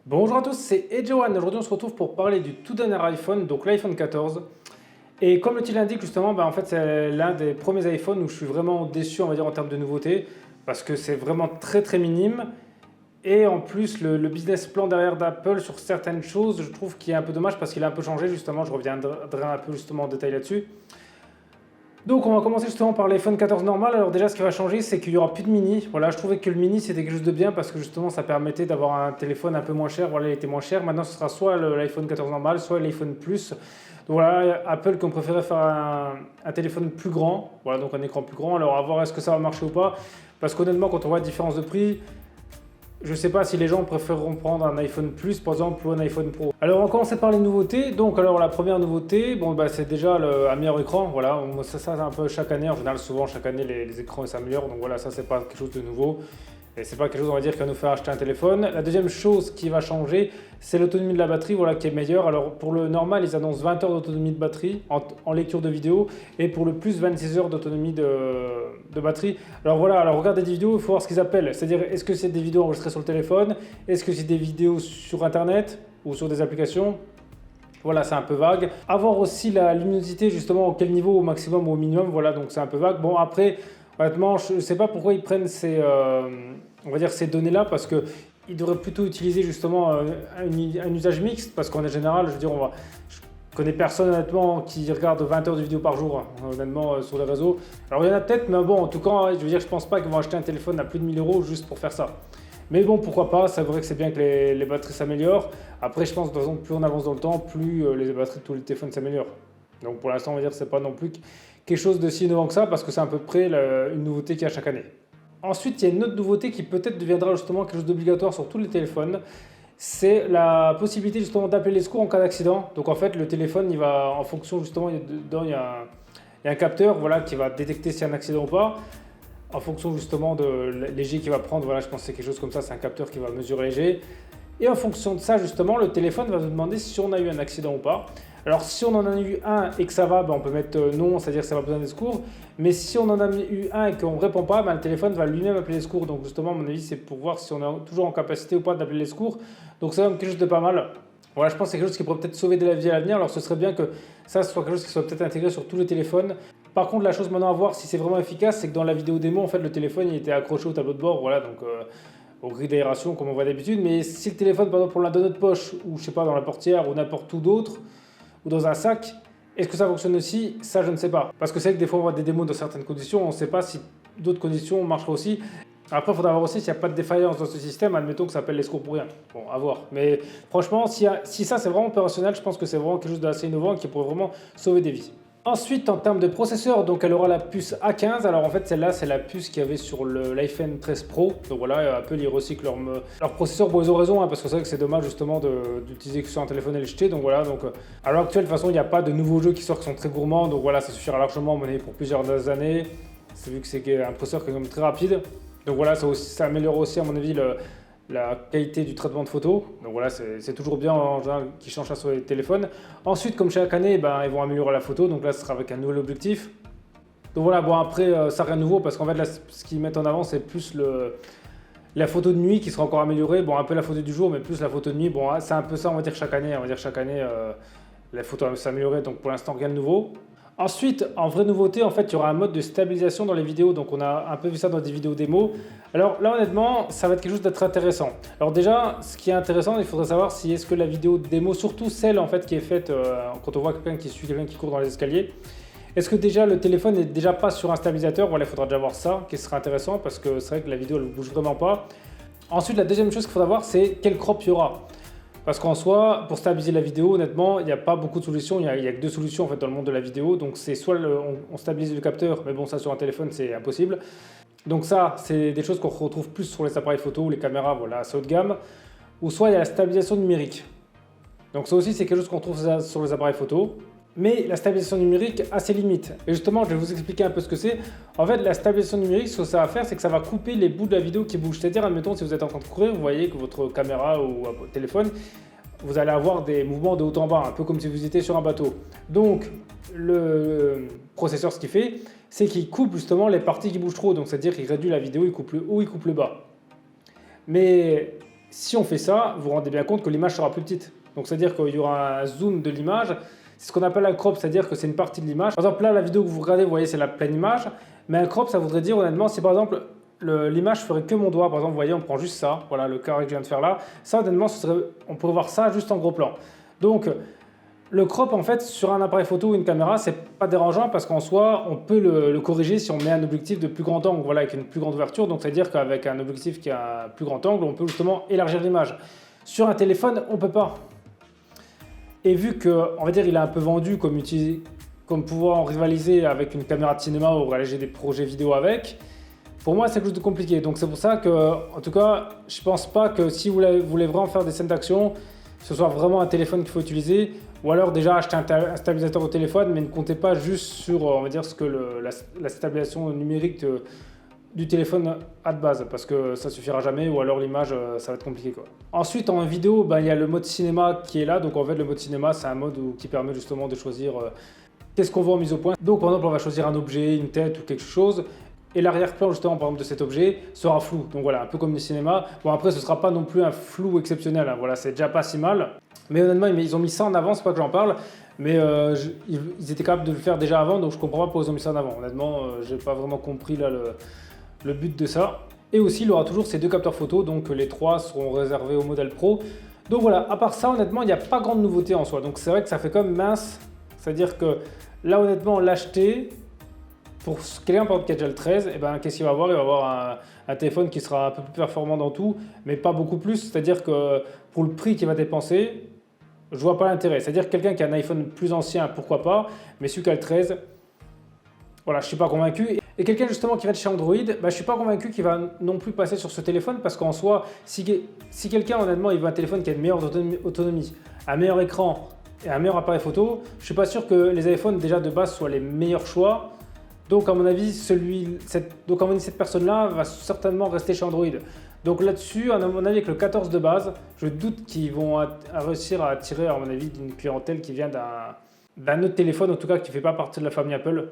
Bonjour à tous, c'est Edgewan. Aujourd'hui, on se retrouve pour parler du tout dernier iPhone, donc l'iPhone 14. Et comme le titre l'indique, justement, en fait, c'est l'un des premiers iPhones où je suis vraiment déçu, on va dire, en termes de nouveautés, parce que c'est vraiment très très minime. Et en plus, le business plan derrière d'Apple sur certaines choses, je trouve qu'il est un peu dommage parce qu'il a un peu changé, justement. Je reviendrai un peu justement en détail là-dessus. Donc on va commencer justement par l'iPhone 14 normal. Alors déjà ce qui va changer c'est qu'il n'y aura plus de mini. Voilà, je trouvais que le mini c'était quelque chose de bien parce que justement ça permettait d'avoir un téléphone un peu moins cher. Voilà, il était moins cher. Maintenant ce sera soit l'iPhone 14 normal, soit l'iPhone Plus. Donc voilà, Apple qui ont préféré faire un téléphone plus grand. Voilà, donc un écran plus grand. Alors à voir est-ce que ça va marcher ou pas. Parce qu'honnêtement quand on voit la différence de prix, je ne sais pas si les gens préféreront prendre un iPhone Plus par exemple ou un iPhone Pro. Alors on va commencer par les nouveautés. Donc alors la première nouveauté, c'est déjà un meilleur écran. Voilà, ça c'est un peu chaque année. En général souvent chaque année les écrans s'améliorent. Donc voilà, ça c'est pas quelque chose de nouveau. Et c'est pas quelque chose on va dire qui va nous faire acheter un téléphone. La deuxième chose qui va changer, c'est l'autonomie de la batterie, voilà, qui est meilleure. Alors pour le normal, ils annoncent 20 heures d'autonomie de batterie en lecture de vidéo et pour le plus 26 heures d'autonomie de batterie. Alors voilà, alors regardez des vidéos, il faut voir ce qu'ils appellent. C'est-à-dire est-ce que c'est des vidéos enregistrées sur le téléphone? Est-ce que c'est des vidéos sur internet ou sur des applications? Voilà, c'est un peu vague. Avoir aussi la luminosité, justement, auquel niveau, au maximum ou au minimum, voilà, donc c'est un peu vague. Bon, après, honnêtement, je ne sais pas pourquoi ils prennent on va dire ces données-là, parce qu'ils devraient plutôt utiliser justement un usage mixte, parce qu'en général, je veux dire, je connais personne honnêtement qui regarde 20 heures de vidéo par jour, hein, honnêtement, sur les réseaux. Alors il y en a peut-être, mais bon, en tout cas, je veux dire, je pense pas qu'ils vont acheter un téléphone à plus de 1000 euros juste pour faire ça. Mais bon, pourquoi pas, c'est vrai que c'est bien que les batteries s'améliorent. Après, je pense que plus on avance dans le temps, plus les batteries de tous les téléphones s'améliorent. Donc pour l'instant, on va dire que c'est pas non plus quelque chose de si innovant que ça, parce que c'est à peu près une nouveauté qu'il y a chaque année. Ensuite, il y a une autre nouveauté qui peut-être deviendra justement quelque chose d'obligatoire sur tous les téléphones. C'est la possibilité justement d'appeler les secours en cas d'accident. Donc en fait, le téléphone, il va en fonction justement, il y a un capteur voilà, qui va détecter s'il y a un accident ou pas en fonction justement de l'EG qu'il va prendre, voilà, je pense que c'est quelque chose comme ça, c'est un capteur qui va mesurer l'EG. Et en fonction de ça, justement, le téléphone va nous demander si on a eu un accident ou pas. Alors, si on en a eu un et que ça va, on peut mettre non, c'est-à-dire que ça va besoin des secours. Mais si on en a eu un et qu'on ne répond pas, le téléphone va lui-même appeler les secours. Donc, justement, à mon avis, c'est pour voir si on est toujours en capacité ou pas d'appeler les secours. Donc, c'est quelque chose de pas mal. Voilà, je pense que c'est quelque chose qui pourrait peut-être sauver de la vie à l'avenir. Alors, ce serait bien que ça soit quelque chose qui soit peut-être intégré sur tous les téléphones. Par contre, la chose maintenant à voir si c'est vraiment efficace, c'est que dans la vidéo démo, en fait, le téléphone il était accroché au tableau de bord, voilà, donc au grille d'aération comme on voit d'habitude. Mais si le téléphone, par exemple, on l'a dans notre poche ou je sais pas dans la portière ou n'importe où d'autre ou dans un sac, est-ce que ça fonctionne aussi? Ça, je ne sais pas. Parce que c'est vrai que des fois, on voit des démos dans certaines conditions, on ne sait pas si d'autres conditions marcheraient aussi. Après, il faudra voir aussi s'il n'y a pas de défaillance dans ce système, admettons que ça appelle les secours pour rien. Bon, à voir. Mais franchement, si ça c'est vraiment opérationnel, je pense que c'est vraiment quelque chose d'assez innovant qui pourrait vraiment sauver des vies. Ensuite, en termes de processeur, donc elle aura la puce A15. Alors en fait, celle-là, c'est la puce qu'il y avait sur l'iPhone 13 Pro. Donc voilà, Apple, ils recyclent leur processeur. Bon, ils ont raison, hein, parce que c'est vrai que c'est dommage justement d'utiliser que sur un téléphone LG. Donc voilà, donc à l'heure actuelle, de toute façon, il n'y a pas de nouveaux jeux qui sortent qui sont très gourmands. Donc voilà, ça suffira largement à mon avis pour plusieurs années. C'est vu que c'est un processeur qui est quand même très rapide. Donc voilà, ça améliore aussi à mon avis la qualité du traitement de photos. Donc voilà, c'est toujours bien en général qu'ils changent ça sur les téléphones. Ensuite, comme chaque année, ils vont améliorer la photo. Donc là, ce sera avec un nouvel objectif. Donc voilà, bon après, ça rien de nouveau parce qu'en fait, là, ce qu'ils mettent en avant, c'est plus la photo de nuit qui sera encore améliorée. Bon, un peu la photo du jour, mais plus la photo de nuit. Bon, c'est un peu ça, on va dire chaque année. On va dire chaque année, la photo va s'améliorer. Donc pour l'instant, rien de nouveau. Ensuite, en vraie nouveauté, en fait, il y aura un mode de stabilisation dans les vidéos. Donc, on a un peu vu ça dans des vidéos démo. Alors là, honnêtement, ça va être quelque chose d'être intéressant. Alors déjà, ce qui est intéressant, il faudrait savoir si est-ce que la vidéo démo, surtout celle en fait qui est faite quand on voit quelqu'un qui suit quelqu'un qui court dans les escaliers, est-ce que déjà le téléphone n'est déjà pas sur un stabilisateur? Voilà, il faudra déjà voir ça, qui serait intéressant parce que c'est vrai que la vidéo, elle ne bouge vraiment pas. Ensuite, la deuxième chose qu'il faudra voir, c'est quel crop il y aura. Parce qu'en soi, pour stabiliser la vidéo, honnêtement, il n'y a pas beaucoup de solutions. Il n'y a que deux solutions en fait, dans le monde de la vidéo. Donc c'est soit on stabilise le capteur, mais bon, ça sur un téléphone, c'est impossible. Donc ça, c'est des choses qu'on retrouve plus sur les appareils photo ou les caméras, voilà, assez haut de gamme. Ou soit il y a la stabilisation numérique. Donc ça aussi, c'est quelque chose qu'on trouve sur les appareils photo. Mais la stabilisation numérique a ses limites. Et justement, je vais vous expliquer un peu ce que c'est. En fait, la stabilisation numérique, ce que ça va faire, c'est que ça va couper les bouts de la vidéo qui bougent. C'est-à-dire, admettons, si vous êtes en train de courir, vous voyez que votre caméra ou votre téléphone, vous allez avoir des mouvements de haut en bas, un peu comme si vous étiez sur un bateau. Donc, le processeur, ce qu'il fait, c'est qu'il coupe justement les parties qui bougent trop. Donc, c'est-à-dire qu'il réduit la vidéo, il coupe le haut, il coupe le bas. Mais Si on fait ça, vous vous rendez bien compte que l'image sera plus petite. Donc c'est-à-dire qu'il y aura un zoom de l'image. C'est ce qu'on appelle un crop, c'est-à-dire que c'est une partie de l'image. Par exemple, là, la vidéo que vous regardez, vous voyez, c'est la pleine image. Mais un crop, ça voudrait dire honnêtement, si par exemple l'image ferait que mon doigt, par exemple, vous voyez, on prend juste ça, voilà le carré que je viens de faire là. Ça, honnêtement, on pourrait voir ça juste en gros plan. Donc, le crop, en fait, sur un appareil photo ou une caméra, c'est pas dérangeant parce qu'en soi, on peut le corriger si on met un objectif de plus grand angle, voilà, avec une plus grande ouverture. Donc, c'est-à-dire qu'avec un objectif qui a un plus grand angle, on peut justement élargir l'image. Sur un téléphone, on peut pas. Et vu que, on va dire, il est un peu vendu comme pouvoir en rivaliser avec une caméra de cinéma ou réaliser des projets vidéo avec, pour moi, c'est quelque chose de compliqué. Donc, c'est pour ça que, en tout cas, je pense pas que si vous voulez vraiment faire des scènes d'action, ce soit vraiment un téléphone qu'il faut utiliser, ou alors déjà acheter un stabilisateur au téléphone, mais ne comptez pas juste sur, on va dire, ce que la stabilisation numérique du téléphone a de base, parce que ça suffira jamais, ou alors l'image, ça va être compliqué, quoi. Ensuite, en vidéo, ben, il y a le mode cinéma qui est là. Donc en fait, le mode cinéma, c'est un mode qui permet justement de choisir qu'est-ce qu'on veut en mise au point. Donc par exemple, on va choisir un objet, une tête ou quelque chose. Et l'arrière-plan justement par exemple de cet objet sera flou. Donc voilà, un peu comme le cinéma. Bon après ce ne sera pas non plus un flou exceptionnel, hein. Voilà, c'est déjà pas si mal. Mais honnêtement, ils ont mis ça en avant, c'est pas que j'en parle. Mais ils étaient capables de le faire déjà avant, donc je comprends pas pourquoi ils ont mis ça en avant. Honnêtement, j'ai pas vraiment compris là le but de ça. Et aussi, il aura toujours ces deux capteurs photo, donc les trois seront réservés au modèle Pro. Donc voilà, à part ça, honnêtement, il n'y a pas grande nouveauté en soi. Donc c'est vrai que ça fait comme mince. C'est-à-dire que là, honnêtement, l'acheter, pour quelqu'un par exemple qui a déjà le 13, et ben, qu'est-ce qu'il va avoir? Il va avoir un téléphone qui sera un peu plus performant dans tout, mais pas beaucoup plus. C'est-à-dire que pour le prix qu'il va dépenser, je vois pas l'intérêt. C'est-à-dire que quelqu'un qui a un iPhone plus ancien, pourquoi pas, mais celui qui a le 13, voilà, je suis pas convaincu. Et quelqu'un justement qui va de chez Android, bah, je suis pas convaincu qu'il va non plus passer sur ce téléphone parce qu'en soi, si quelqu'un honnêtement il veut un téléphone qui a une meilleure autonomie, un meilleur écran et un meilleur appareil photo, je suis pas sûr que les iPhones déjà de base soient les meilleurs choix. Donc à mon avis, cette personne-là va certainement rester chez Android. Donc là-dessus, à mon avis, avec le 14 de base, je doute qu'ils vont réussir à attirer, à mon avis, d'une clientèle qui vient d'un autre téléphone, en tout cas qui ne fait pas partie de la famille Apple.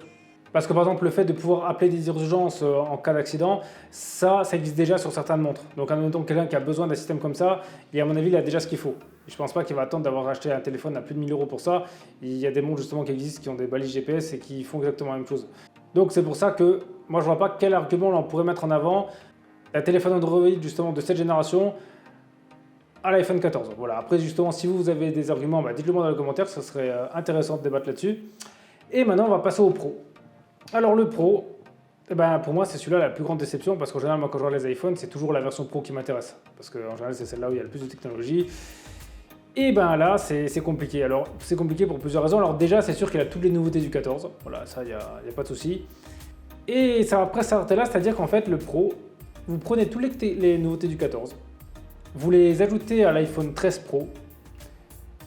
Parce que par exemple, le fait de pouvoir appeler des urgences en cas d'accident, ça existe déjà sur certaines montres. Donc, admettons quelqu'un qui a besoin d'un système comme ça, et à mon avis, il a déjà ce qu'il faut. Je ne pense pas qu'il va attendre d'avoir acheté un téléphone à plus de 1000 € pour ça. Il y a des montres justement qui existent, qui ont des balises GPS et qui font exactement la même chose. Donc, c'est pour ça que moi, je ne vois pas quel argument on pourrait mettre en avant un téléphone Android justement de cette génération à l'iPhone 14. Voilà. Après, justement, si vous avez des arguments, bah, dites-le moi dans les commentaires, ça serait intéressant de débattre là-dessus. Et maintenant, on va passer au Pro. Alors le Pro, eh ben, pour moi c'est celui-là la plus grande déception parce qu'en général moi quand je regarde les iPhones c'est toujours la version Pro qui m'intéresse parce qu'en général c'est celle-là où il y a le plus de technologie. Et ben là c'est compliqué. Alors c'est compliqué pour plusieurs raisons. Alors déjà c'est sûr qu'il a toutes les nouveautés du 14, voilà ça il n'y a pas de souci. Et ça va presque s'arrêter là, c'est-à-dire qu'en fait le Pro, vous prenez toutes les nouveautés du 14, vous les ajoutez à l'iPhone 13 Pro.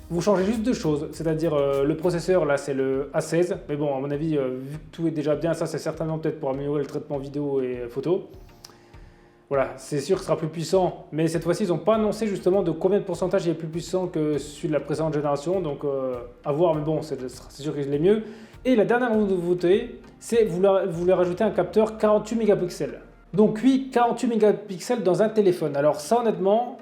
Vous changez juste deux choses, c'est-à-dire le processeur, là c'est le A16, mais bon à mon avis, vu que tout est déjà bien, ça c'est certainement peut-être pour améliorer le traitement vidéo et photo. Voilà, c'est sûr que ce sera plus puissant, mais cette fois-ci ils n'ont pas annoncé justement de combien de pourcentage il est plus puissant que celui de la précédente génération, donc à voir, mais bon c'est sûr qu'il est mieux. Et la dernière nouveauté, c'est vous leur rajoutez un capteur 48 mégapixels. Donc oui, 48 mégapixels dans un téléphone, alors ça honnêtement,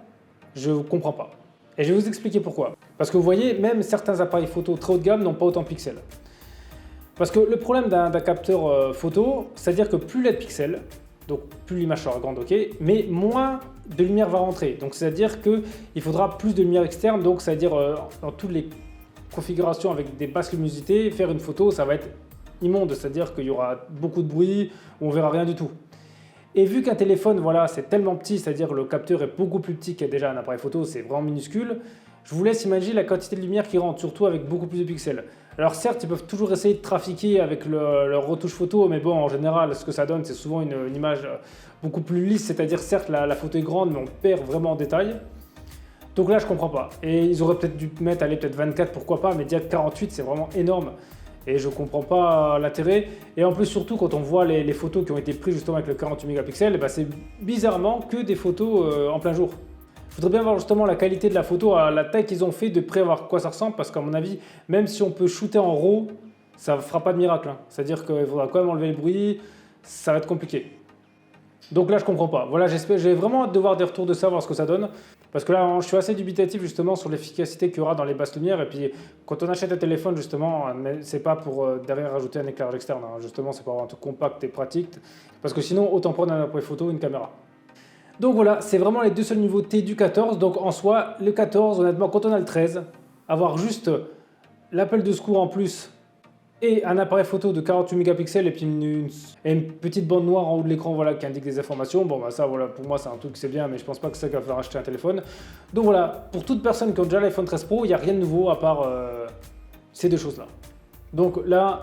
je ne comprends pas. Et je vais vous expliquer pourquoi. Parce que vous voyez, même certains appareils photo très haut de gamme n'ont pas autant de pixels. Parce que le problème d'un capteur photo, c'est-à-dire que plus il y a de pixels, donc plus l'image sera grande, ok, mais moins de lumière va rentrer. Donc c'est-à-dire qu'il faudra plus de lumière externe, donc c'est-à-dire dans toutes les configurations avec des basses luminosités, faire une photo, ça va être immonde, c'est-à-dire qu'il y aura beaucoup de bruit, ou on verra rien du tout. Et vu qu'un téléphone, voilà, c'est tellement petit, c'est-à-dire le capteur est beaucoup plus petit qu'il y a déjà un appareil photo, c'est vraiment minuscule, je vous laisse imaginer la quantité de lumière qui rentre, surtout avec beaucoup plus de pixels. Alors certes, ils peuvent toujours essayer de trafiquer avec leur retouche photo, mais bon, en général, ce que ça donne, c'est souvent une image beaucoup plus lisse, c'est-à-dire certes, la photo est grande, mais on perd vraiment en détail. Donc là, je comprends pas. Et ils auraient peut-être dû mettre, allez, peut-être 24, pourquoi pas, mais dire 48, c'est vraiment énorme. Et je ne comprends pas l'intérêt. Et en plus, surtout quand on voit les photos qui ont été prises justement avec le 48 mégapixels, bah, c'est bizarrement que des photos en plein jour. Il faudrait bien voir justement la qualité de la photo à la taille qu'ils ont fait, de près voir à quoi ça ressemble, parce qu'à mon avis, même si on peut shooter en RAW, ça ne fera pas de miracle. Hein. C'est-à-dire qu'il faudra quand même enlever le bruit, ça va être compliqué. Donc là, je comprends pas. Voilà, j'ai vraiment hâte de voir des retours de ça, voir ce que ça donne. Parce que là, je suis assez dubitatif justement sur l'efficacité qu'il y aura dans les basses lumières. Et puis, quand on achète un téléphone, justement, c'est pas pour derrière rajouter un éclairage externe. Hein. Justement, c'est pour avoir un truc compact et pratique. Parce que sinon, autant prendre un appareil photo ou une caméra. Donc voilà, c'est vraiment les deux seules nouveautés du 14. Donc en soi, le 14, honnêtement, quand on a le 13, avoir juste l'appel de secours en plus et un appareil photo de 48 mégapixels et puis une petite bande noire en haut de l'écran voilà, qui indique des informations. Bon, bah ça, voilà, pour moi, c'est un truc c'est bien, mais je pense pas que c'est ça qui va faire acheter un téléphone. Donc voilà, pour toute personne qui a déjà l'iPhone 13 Pro, il n'y a rien de nouveau à part ces deux choses-là. Donc là,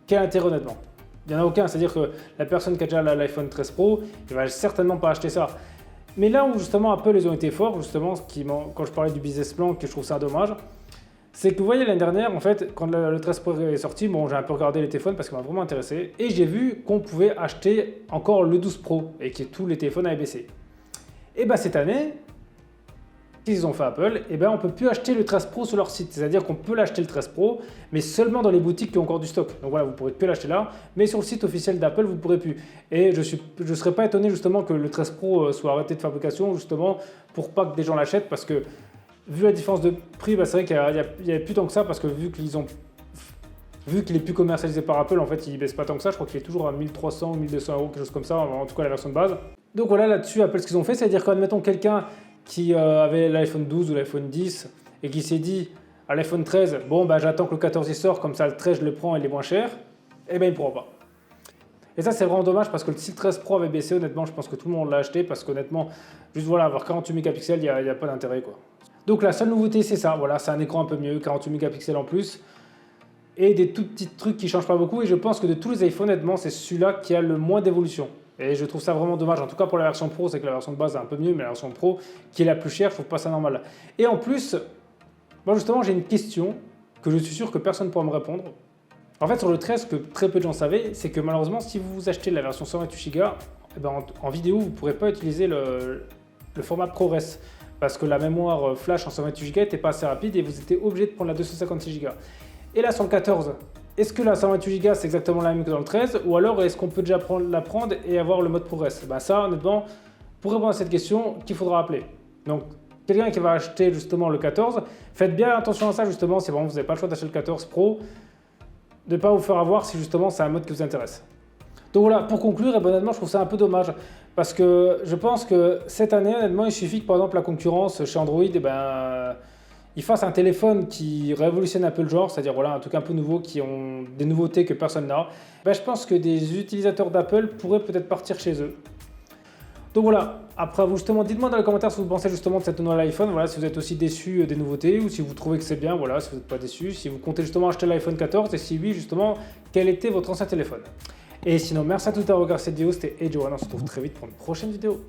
quel intérêt honnêtement? Il n'y en a aucun, c'est-à-dire que la personne qui a déjà l'iPhone 13 Pro, il va certainement pas acheter ça. Mais là où justement Apple ils ont été forts, justement, quand je parlais du business plan, que je trouve ça dommage, c'est que vous voyez l'année dernière, en fait, quand le 13 Pro est sorti, bon, j'ai un peu regardé les téléphones parce qu'il m'a vraiment intéressé, et j'ai vu qu'on pouvait acheter encore le 12 Pro et que tous les téléphones avaient baissé. Et bien cette année, qu'ils ont fait Apple, et ben on peut plus acheter le 13 Pro sur leur site. C'est-à-dire qu'on peut l'acheter le 13 Pro, mais seulement dans les boutiques qui ont encore du stock. Donc voilà, vous pourrez plus l'acheter là, mais sur le site officiel d'Apple, vous ne pourrez plus. Et je ne serais pas étonné justement que le 13 Pro soit arrêté de fabrication, justement, pour pas que des gens l'achètent, parce que vu la différence de prix, bah, c'est vrai qu'il n'y avait plus tant que ça, parce que vu qu'il est plus commercialisé par Apple, en fait, il ne baisse pas tant que ça. Je crois qu'il est toujours à 1300 ou 1200 euros, quelque chose comme ça, en tout cas la version de base. Donc voilà, là-dessus, Apple, ce qu'ils ont fait, c'est-à-dire qu'admettons quelqu'un qui avait l'iPhone 12 ou l'iPhone 10 et qui s'est dit à l'iPhone 13, bon, bah, j'attends que le 14 il sort, comme ça le 13 je le prends, il est moins cher, et bien il ne pourra pas. Et ça, c'est vraiment dommage parce que si le 13 Pro avait baissé, honnêtement, je pense que tout le monde l'a acheté parce qu'honnêtement, juste voilà, avoir 48 mégapixels, il n'y a pas d'intérêt quoi. Donc la seule nouveauté, c'est ça, voilà, c'est un écran un peu mieux, 48 mégapixels en plus, et des tout petits trucs qui ne changent pas beaucoup. Et je pense que de tous les iPhones, honnêtement, c'est celui-là qui a le moins d'évolution. Et je trouve ça vraiment dommage, en tout cas pour la version Pro, c'est que la version de base est un peu mieux, mais la version Pro, qui est la plus chère, je trouve pas ça normal. Et en plus, moi justement, j'ai une question que je suis sûr que personne ne pourra me répondre. En fait, sur le 13, ce que très peu de gens savaient, c'est que malheureusement, si vous achetez la version 128 Go, eh ben, en vidéo, vous ne pourrez pas utiliser le format ProRes. Parce que la mémoire flash en 128 Go n'était pas assez rapide et vous étiez obligé de prendre la 256 Go. Et là, sur le 14, est-ce que la 128 Go c'est exactement la même que dans le 13 ou alors est-ce qu'on peut déjà la prendre et avoir le mode ProRes? Ben ça, honnêtement, pour répondre à cette question, qu'il faudra appeler. Donc, quelqu'un qui va acheter justement le 14, faites bien attention à ça justement, si vraiment vous n'avez pas le choix d'acheter le 14 Pro, de ne pas vous faire avoir si justement c'est un mode qui vous intéresse. Donc voilà, pour conclure, et honnêtement, je trouve ça un peu dommage parce que je pense que cette année, honnêtement, il suffit que par exemple la concurrence chez Android, ils fassent un téléphone qui révolutionne un peu le genre, c'est-à-dire voilà, un truc un peu nouveau, qui ont des nouveautés que personne n'a. Je pense que des utilisateurs d'Apple pourraient peut-être partir chez eux. Donc voilà, après vous justement, dites-moi dans les commentaires ce que vous pensez justement de cette nouvelle iPhone, voilà, si vous êtes aussi déçu des nouveautés ou si vous trouvez que c'est bien, voilà, si vous n'êtes pas déçu, si vous comptez justement acheter l'iPhone 14 et si oui justement, quel était votre ancien téléphone. Et sinon, merci à tous d'avoir regardé cette vidéo, c'était Edgewan, on se retrouve très vite pour une prochaine vidéo.